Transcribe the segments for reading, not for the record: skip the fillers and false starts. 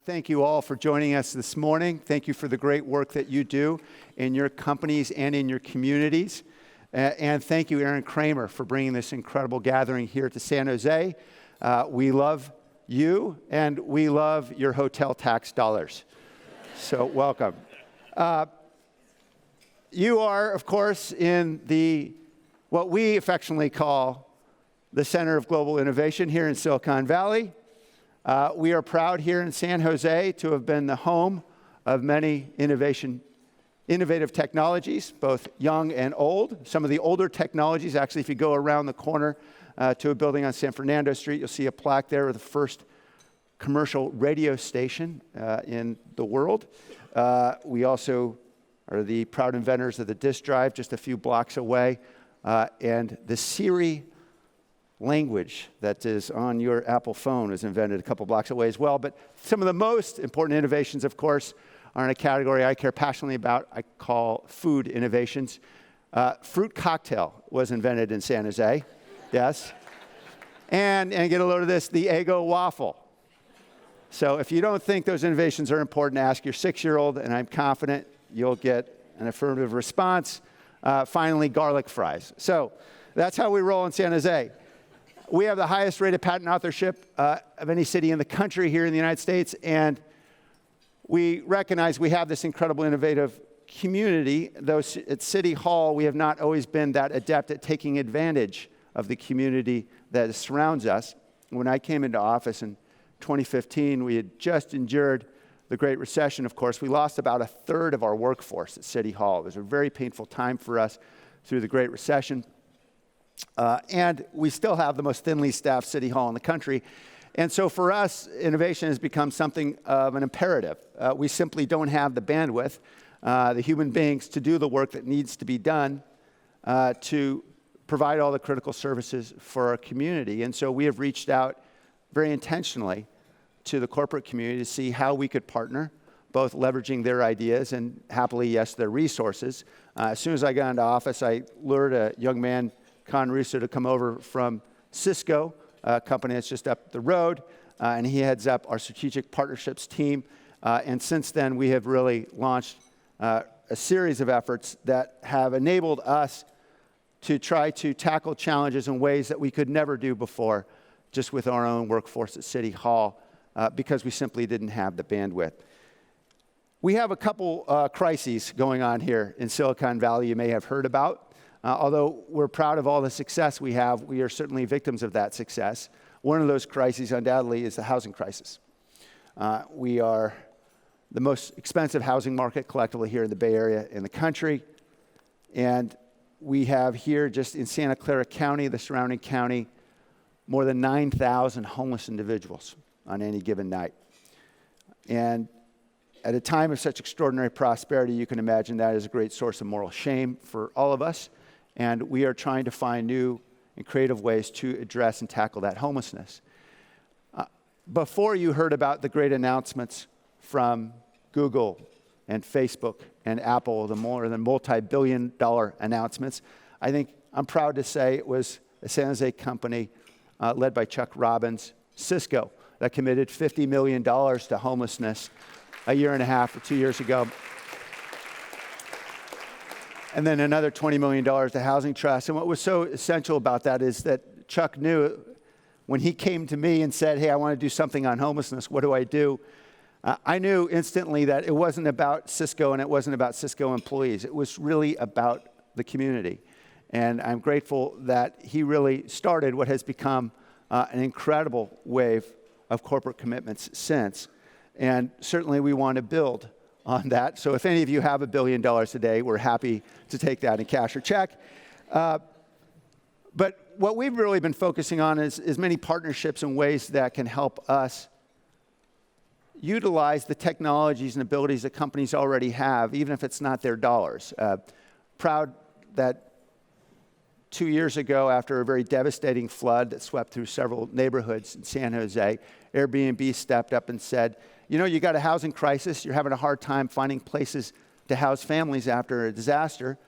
Thank you all for joining us this morning. Thank you for the great work that you do in your companies and in your communities. And thank you, Aaron Kramer, for bringing this incredible gathering here to San Jose. We love you, and we love your hotel tax dollars. So welcome. You are, of course, in what we affectionately call the Center of Global Innovation here in Silicon Valley. We are proud here in San Jose to have been the home of many innovative technologies, both young and old. Some of the older technologies, actually, if you go around the corner to a building on San Fernando Street, you'll see a plaque there with the first commercial radio station in the world. We also are the proud inventors of the disk drive just a few blocks away, and the Siri language that is on your Apple phone was invented a couple blocks away as well. But some of the most important innovations, of course, are in a category I care passionately about. I call food innovations. Fruit cocktail was invented in San Jose. Yes. And get a load of this, the Eggo waffle. So if you don't think those innovations are important, ask your 6-year-old, and I'm confident you'll get an affirmative response. Finally, garlic fries. So that's how we roll in San Jose. We have the highest rate of patent authorship of any city in the country here in the United States, and we recognize we have this incredible innovative community, though at City Hall we have not always been that adept at taking advantage of the community that surrounds us. When I came into office in 2015, we had just endured the Great Recession, of course. We lost about a third of our workforce at City Hall. It was a very painful time for us through the Great Recession. And we still have the most thinly staffed city hall in the country. And so for us, innovation has become something of an imperative. We simply don't have the bandwidth, the human beings, to do the work that needs to be done to provide all the critical services for our community. And so we have reached out very intentionally to the corporate community to see how we could partner, both leveraging their ideas and, happily, yes, their resources. As soon as I got into office, I lured a young man, Con Russo, to come over from Cisco, a company that's just up the road, and he heads up our strategic partnerships team. And since then, we have really launched a series of efforts that have enabled us to try to tackle challenges in ways that we could never do before, just with our own workforce at City Hall, because we simply didn't have the bandwidth. We have a couple crises going on here in Silicon Valley you may have heard about. Although we're proud of all the success we have, we are certainly victims of that success. One of those crises, undoubtedly, is the housing crisis. We are the most expensive housing market collectively here in the Bay Area in the country. And we have here, just in Santa Clara County, the surrounding county, more than 9,000 homeless individuals on any given night. And at a time of such extraordinary prosperity, you can imagine that is a great source of moral shame for all of us. And we are trying to find new and creative ways to address and tackle that homelessness. Before you heard about the great announcements from Google and Facebook and Apple, the more than multi-billion-dollar announcements, I think I'm proud to say it was a San Jose company led by Chuck Robbins, Cisco, that committed $50 million to homelessness a year and a half or 2 years ago. And then another $20 million to Housing Trust. And what was so essential about that is that Chuck knew when he came to me and said, hey, I want to do something on homelessness, what do I do? I knew instantly that it wasn't about Cisco and it wasn't about Cisco employees. It was really about the community. And I'm grateful that he really started what has become an incredible wave of corporate commitments since. And certainly we want to build on that. So if any of you have $1 billion today, we're happy to take that in cash or check. But what we've really been focusing on is many partnerships and ways that can help us utilize the technologies and abilities that companies already have, even if it's not their dollars. Proud that 2 years ago, after a very devastating flood that swept through several neighborhoods in San Jose, Airbnb stepped up and said, you know, you got a housing crisis, you're having a hard time finding places to house families after a disaster.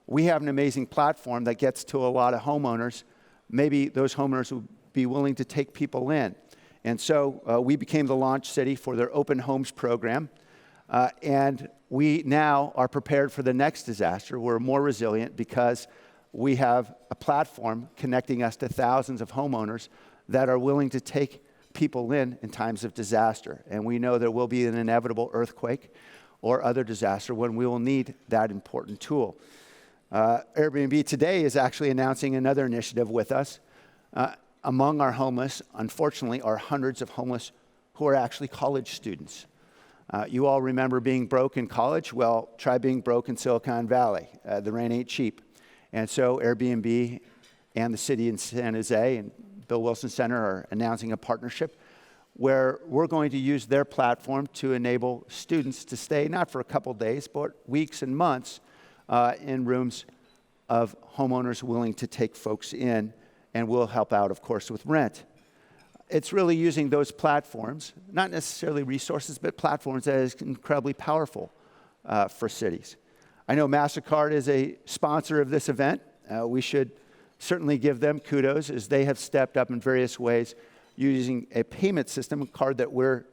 We have an amazing platform that gets to a lot of homeowners. Maybe those homeowners would be willing to take people in. And so we became the launch city for their Open Homes program. And we now are prepared for the next disaster. We're more resilient because we have a platform connecting us to thousands of homeowners that are willing to take people in times of disaster. And we know there will be an inevitable earthquake or other disaster when we will need that important tool. Airbnb today is actually announcing another initiative with us. Among our homeless, unfortunately, are hundreds of homeless who are actually college students. You all remember being broke in college? Well, try being broke in Silicon Valley. The rent ain't cheap. And so Airbnb and the city in San Jose and Bill Wilson Center are announcing a partnership where we're going to use their platform to enable students to stay, not for a couple days, but weeks and months in rooms of homeowners willing to take folks in, and we'll help out, of course, with rent. It's really using those platforms, not necessarily resources, but platforms that is incredibly powerful for cities. I know MasterCard is a sponsor of this event. We should certainly give them kudos as they have stepped up in various ways using a payment system, a card that we're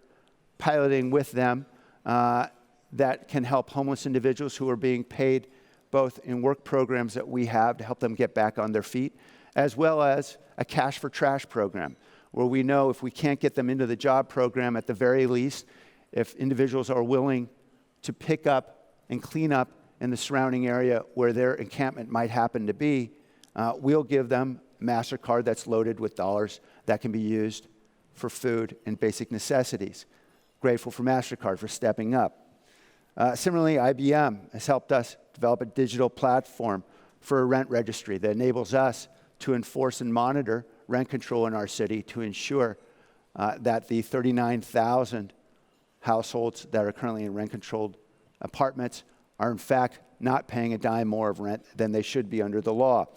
piloting with them that can help homeless individuals who are being paid both in work programs that we have to help them get back on their feet, as well as a cash for trash program, where we know if we can't get them into the job program, at the very least, if individuals are willing to pick up and clean up in the surrounding area where their encampment might happen to be, we'll give them a MasterCard that's loaded with dollars that can be used for food and basic necessities. Grateful for MasterCard for stepping up. Similarly, IBM has helped us develop a digital platform for a rent registry that enables us to enforce and monitor rent control in our city to ensure that the 39,000 households that are currently in rent-controlled apartments are in fact not paying a dime more of rent than they should be under the law.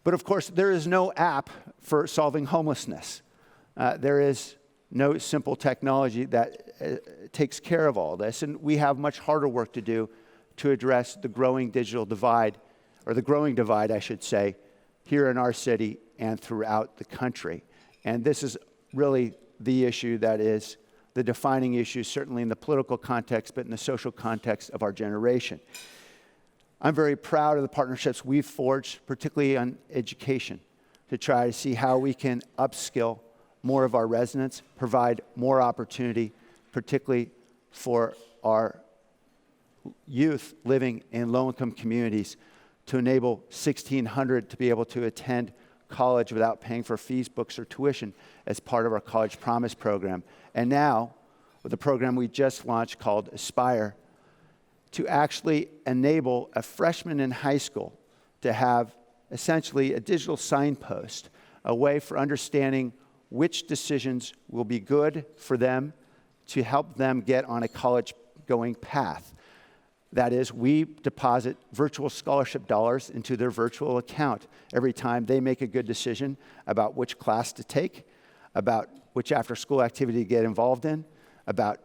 But of course, there is no app for solving homelessness. There is no simple technology that takes care of all this, and we have much harder work to do to address the growing digital divide, or the growing divide, I should say, here in our city and throughout the country. And this is really the issue that is the defining issue, certainly in the political context, but in the social context of our generation. I'm very proud of the partnerships we've forged, particularly on education, to try to see how we can upskill more of our residents, provide more opportunity, particularly for our youth living in low-income communities, to enable 1,600 to be able to attend college without paying for fees, books, or tuition as part of our College Promise program. And now, with a program we just launched called Aspire, to actually enable a freshman in high school to have essentially a digital signpost, a way for understanding which decisions will be good for them to help them get on a college-going path. That is, we deposit virtual scholarship dollars into their virtual account every time they make a good decision about which class to take, about which after-school activity to get involved in, about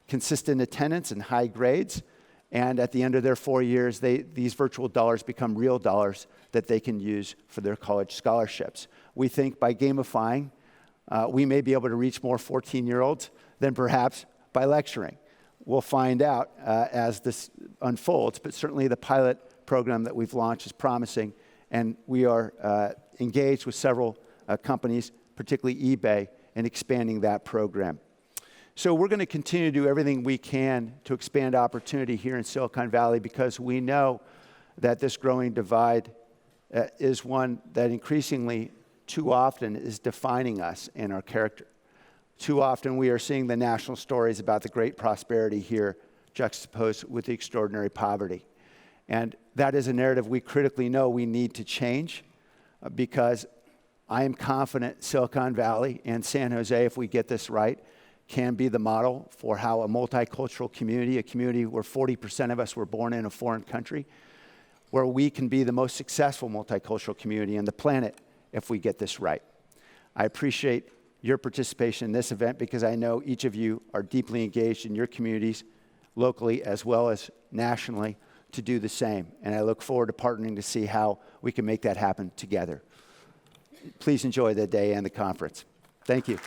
consistent attendance and high grades. And at the end of their 4 years, these virtual dollars become real dollars that they can use for their college scholarships. We think by gamifying, we may be able to reach more 14-year-olds than perhaps by lecturing. We'll find out as this unfolds, but certainly the pilot program that we've launched is promising, and we are engaged with several companies, particularly eBay, in expanding that program. So we're going to continue to do everything we can to expand opportunity here in Silicon Valley, because we know that this growing divide is one that increasingly, too often, is defining us and our character. Too often we are seeing the national stories about the great prosperity here juxtaposed with the extraordinary poverty. And that is a narrative we critically know we need to change, because I am confident Silicon Valley and San Jose, if we get this right, can be the model for how a multicultural community, a community where 40% of us were born in a foreign country, where we can be the most successful multicultural community on the planet if we get this right. I appreciate your participation in this event, because I know each of you are deeply engaged in your communities, locally as well as nationally, to do the same. And I look forward to partnering to see how we can make that happen together. Please enjoy the day and the conference. Thank you.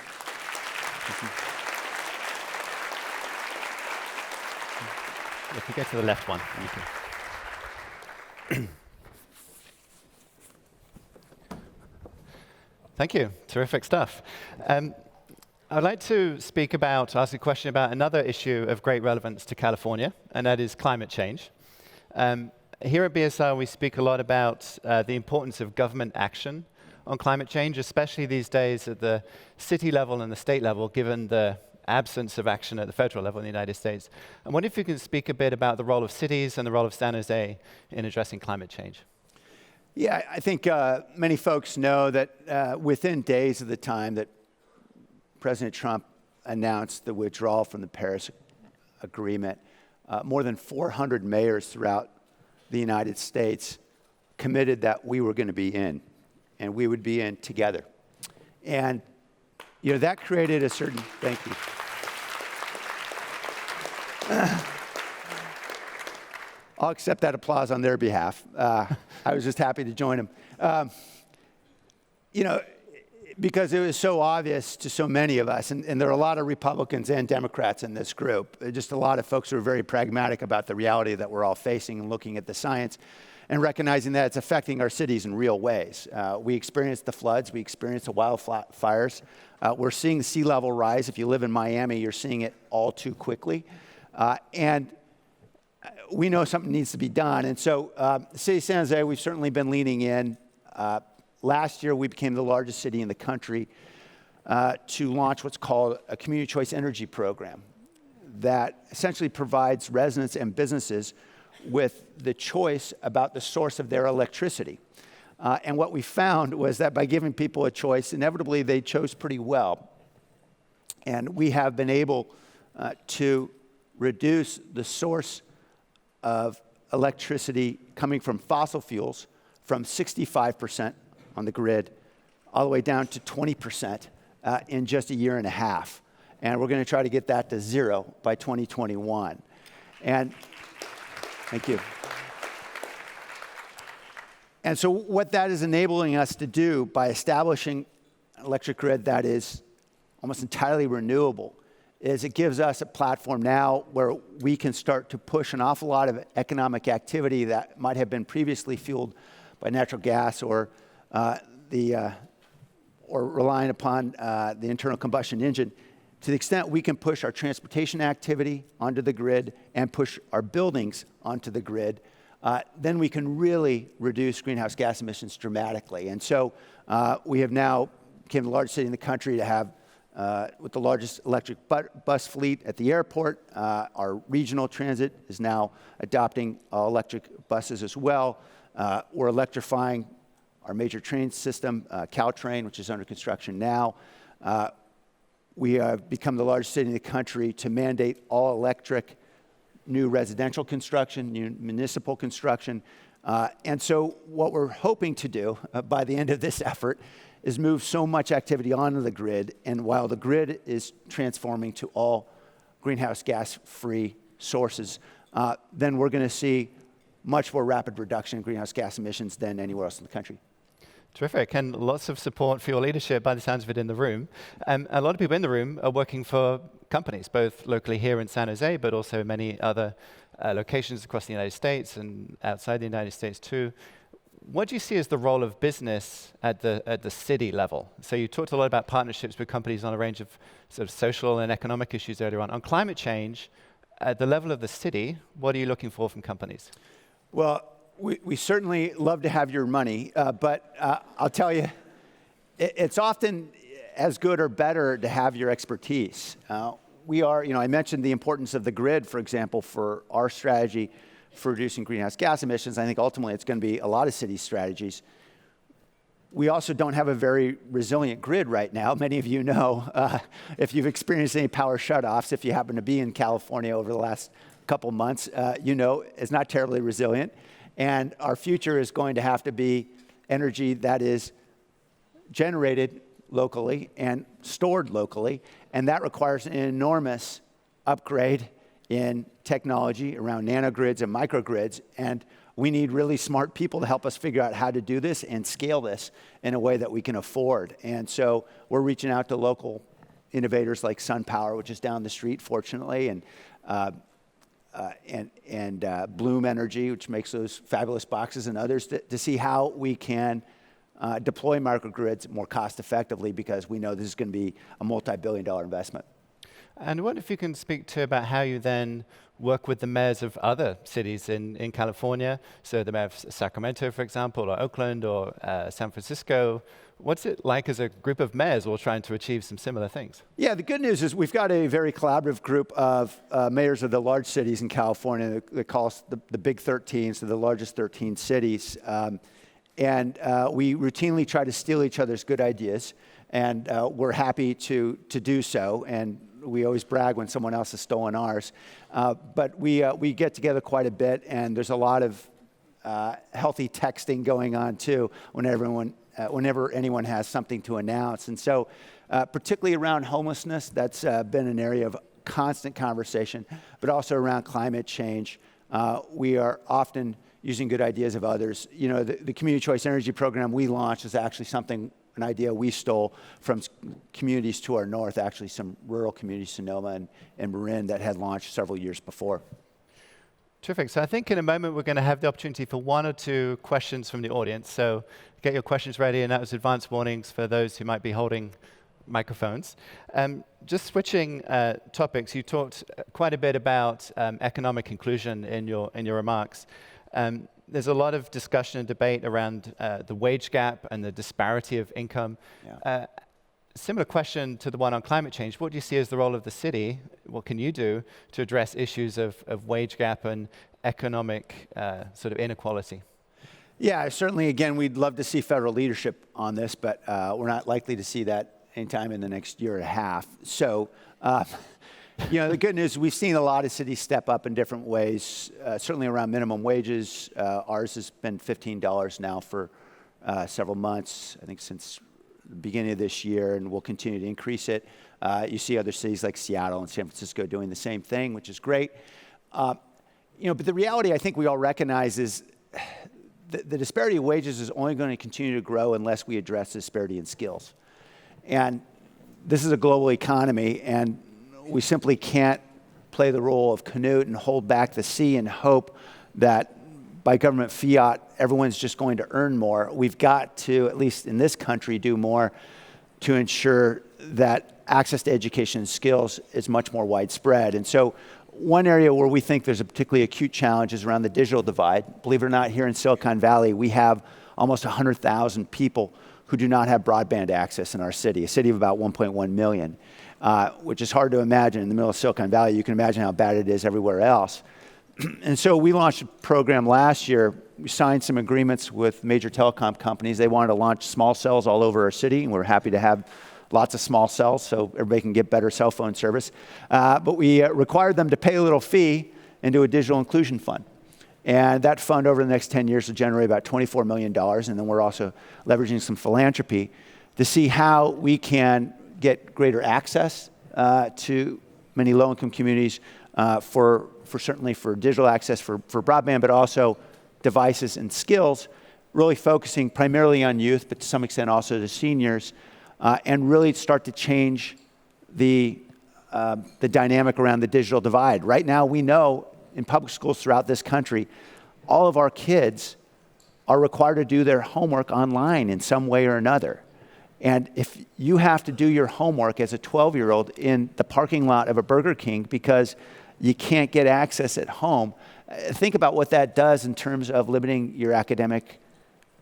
If you go to the left one, thank you. Thank you. Terrific stuff. I'd like to ask a question about another issue of great relevance to California, and that is climate change. Here at BSR, we speak a lot about the importance of government action on climate change, especially these days at the city level and the state level, given the absence of action at the federal level in the United States. I wonder if you can speak a bit about the role of cities and the role of San Jose in addressing climate change. Yeah, I think many folks know that within days of the time that President Trump announced the withdrawal from the Paris Agreement, more than 400 mayors throughout the United States committed that we were going to be in, and we would be in together. And that created a certain, thank you. I'll accept that applause on their behalf. I was just happy to join them. Because it was so obvious to so many of us, and there are a lot of Republicans and Democrats in this group, just a lot of folks who are very pragmatic about the reality that we're all facing and looking at the science and recognizing that it's affecting our cities in real ways. We experienced the floods, we experienced the wildfires. We're seeing the sea level rise. If you live in Miami, you're seeing it all too quickly. And we know something needs to be done. And so the city of San Jose, we've certainly been leaning in. Last year, we became the largest city in the country to launch what's called a community choice energy program that essentially provides residents and businesses with the choice about the source of their electricity. And what we found was that by giving people a choice, inevitably they chose pretty well. And we have been able to reduce the source of electricity coming from fossil fuels from 65% on the grid all the way down to 20% in just a year and a half. And we're going to try to get that to zero by 2021. And thank you. And so what that is enabling us to do by establishing an electric grid that is almost entirely renewable is it gives us a platform now where we can start to push an awful lot of economic activity that might have been previously fueled by natural gas or relying upon the internal combustion engine. To the extent we can push our transportation activity onto the grid and push our buildings onto the grid, then we can really reduce greenhouse gas emissions dramatically. And so we have now become the largest city in the country to have with the largest electric bus fleet at the airport. Our regional transit is now adopting electric buses as well. We're electrifying our major train system, Caltrain, which is under construction now. We have become the largest city in the country to mandate all electric new residential construction, new municipal construction. And so what we're hoping to do by the end of this effort is move so much activity onto the grid. And while the grid is transforming to all greenhouse gas-free sources, then we're going to see much more rapid reduction in greenhouse gas emissions than anywhere else in the country. Terrific, and lots of support for your leadership by the sounds of it in the room. A lot of people in the room are working for companies, both locally here in San Jose, but also many other locations across the United States and outside the United States too. What do you see as the role of business at the city level? So you talked a lot about partnerships with companies on a range of sort of social and economic issues earlier on. On climate change, at the level of the city, what are you looking for from companies? Well, we certainly love to have your money, but I'll tell you, it's often as good or better to have your expertise. I mentioned the importance of the grid, for example, for our strategy for reducing greenhouse gas emissions. I think ultimately it's going to be a lot of city strategies. We also don't have a very resilient grid right now. Many of you know, if you've experienced any power shutoffs, if you happen to be in California over the last couple months, it's not terribly resilient. And our future is going to have to be energy that is generated locally and stored locally. And that requires an enormous upgrade in technology around nanogrids and microgrids. And we need really smart people to help us figure out how to do this and scale this in a way that we can afford. And so we're reaching out to local innovators like SunPower, which is down the street, fortunately, and Bloom Energy, which makes those fabulous boxes, and others, to see how we can deploy microgrids more cost effectively, because we know this is going to be a multi-billion-dollar investment. And what if you can speak to about how you then work with the mayors of other cities in California, so the mayor of Sacramento, for example, or Oakland, or San Francisco. What's it like as a group of mayors all trying to achieve some similar things? Yeah, the good news is we've got a very collaborative group of mayors of the large cities in California. They call us the Big 13, so the largest 13 cities. And we routinely try to steal each other's good ideas, and we're happy to do so. And we always brag when someone else has stolen ours. But we get together quite a bit, and there's a lot of healthy texting going on too whenever anyone has something to announce. And so particularly around homelessness, that's been an area of constant conversation, but also around climate change. We are often using good ideas of others. You know, the Community Choice Energy Program we launched is actually an idea we stole from communities to our north, actually some rural communities, Sonoma and Marin, that had launched several years before. Terrific. So I think in a moment we're going to have the opportunity for one or two questions from the audience. So get your questions ready, and that was advance warnings for those who might be holding microphones. Just switching topics, you talked quite a bit about economic inclusion in your remarks. There's a lot of discussion and debate around the wage gap and the disparity of income. Yeah. Similar question to the one on climate change. What do you see as the role of the city? What can you do to address issues of wage gap and economic sort of inequality? Yeah, certainly, again, we'd love to see federal leadership on this, but we're not likely to see that anytime in the next year and a half. So, you know, the good news, we've seen a lot of cities step up in different ways, certainly around minimum wages. Ours has been $15 now for several months, I think since the beginning of this year, and we'll continue to increase it. You see other cities like Seattle and San Francisco doing the same thing, which is great. You know, but the reality I think we all recognize is the disparity of wages is only going to continue to grow unless we address the disparity in skills. And this is a global economy, and we simply can't play the role of Canute and hold back the sea and hope that by government fiat, everyone's just going to earn more. We've got to, at least in this country, do more to ensure that access to education and skills is much more widespread. And so one area where we think there's a particularly acute challenge is around the digital divide. Believe it or not, here in Silicon Valley, we have almost 100,000 people who do not have broadband access in our city, a city of about 1.1 million, which is hard to imagine in the middle of Silicon Valley. You can imagine how bad it is everywhere else. And so we launched a program last year. We signed some agreements with major telecom companies. They wanted to launch small cells all over our city, and we're happy to have lots of small cells so everybody can get better cell phone service. But we required them to pay a little fee into a digital inclusion fund. And that fund over the next 10 years will generate about $24 million. And then we're also leveraging some philanthropy to see how we can get greater access to many low-income communities certainly for digital access for broadband, but also devices and skills, really focusing primarily on youth, but to some extent also the seniors, and really start to change the dynamic around the digital divide. Right now, we know in public schools throughout this country, all of our kids are required to do their homework online in some way or another. And if you have to do your homework as a 12-year-old in the parking lot of a Burger King because you can't get access at home, think about what that does in terms of limiting your academic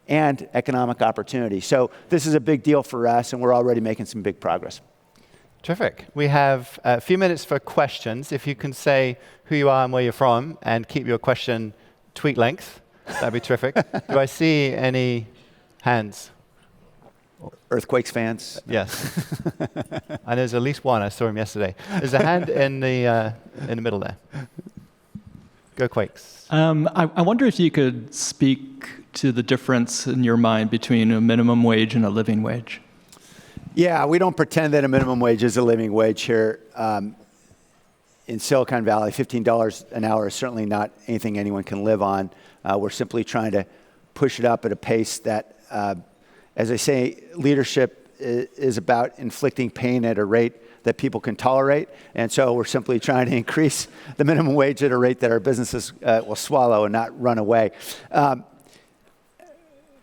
and economic opportunity. So this is a big deal for us, and we're already making some big progress. Terrific. We have a few minutes for questions. If you can say who you are and where you're from and keep your question tweet length, that'd be terrific. Do I see any hands? Earthquakes fans? Yes. And there's at least one. I saw him yesterday. There's a hand in the middle there. Go Quakes. I wonder if you could speak to the difference in your mind between a minimum wage and a living wage. Yeah, we don't pretend that a minimum wage is a living wage here. In Silicon Valley, $15 an hour is certainly not anything anyone can live on. We're simply trying to push it up at a pace that, as I say, leadership is about inflicting pain at a rate that people can tolerate. And so we're simply trying to increase the minimum wage at a rate that our businesses will swallow and not run away.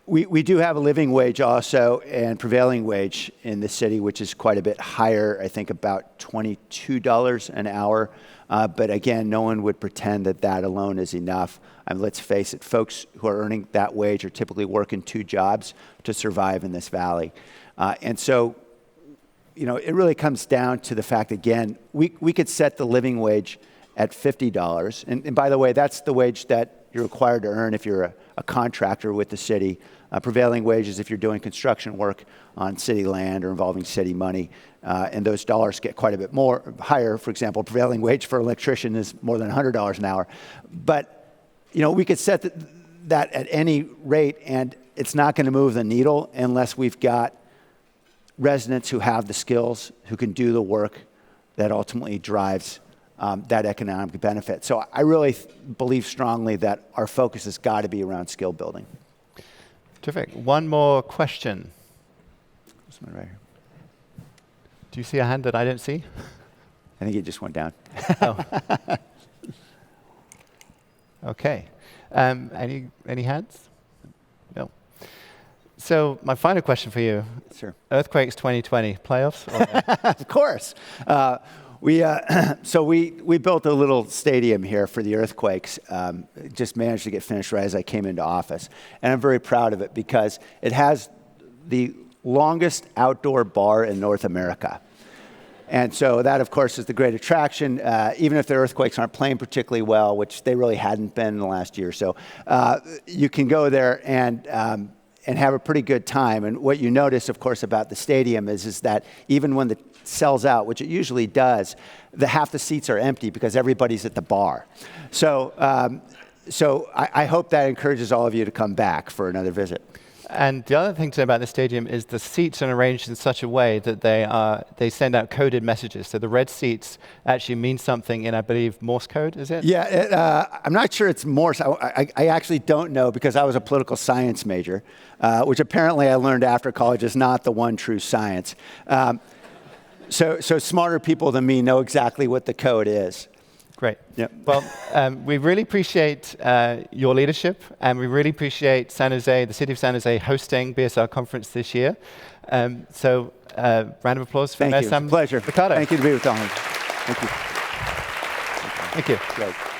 We do have a living wage also and prevailing wage in the city, which is quite a bit higher, I think about $22 an hour. But again, no one would pretend that that alone is enough. Let's face it, folks who are earning that wage are typically working 2 jobs to survive in this valley. And so, it really comes down to the fact, again, we could set the living wage at $50. And by the way, that's the wage that you're required to earn if you're a contractor with the city. Prevailing wages if you're doing construction work on city land or involving city money. And those dollars get quite a bit more higher. For example, prevailing wage for an electrician is more than $100 an hour. But, we could set that at any rate, and it's not going to move the needle unless we've got residents who have the skills, who can do the work that ultimately drives that economic benefit. So I really believe strongly that our focus has got to be around skill building. Terrific. One more question. This one right here. Do you see a hand that I don't see? I think it just went down. Oh. Okay. Any hands? No. So my final question for you. Sure. Earthquakes 2020 playoffs? Of course. We built a little stadium here for the Earthquakes. Just managed to get finished right as I came into office. And I'm very proud of it because it has the longest outdoor bar in North America. And so that, of course, is the great attraction. Even if the Earthquakes aren't playing particularly well, which they really hadn't been in the last year or so, you can go there and have a pretty good time. And what you notice, of course, about the stadium is that even when it sells out, which it usually does, half the seats are empty because everybody's at the bar. So I hope that encourages all of you to come back for another visit. And the other thing to know about the stadium is the seats are arranged in such a way that they send out coded messages. So the red seats actually mean something in, I believe, Morse code, is it? Yeah, I'm not sure it's Morse. I actually don't know because I was a political science major, which apparently I learned after college is not the one true science. So smarter people than me know exactly what the code is. Great. Yep. Well, we really appreciate your leadership, and we really appreciate San Jose, the city of San Jose, hosting BSR Conference this year. Round of applause for Mayor Sam. Thank you. It's a pleasure. Liccardo. Thank you to be with all of you. Thank you. Thank you. Great.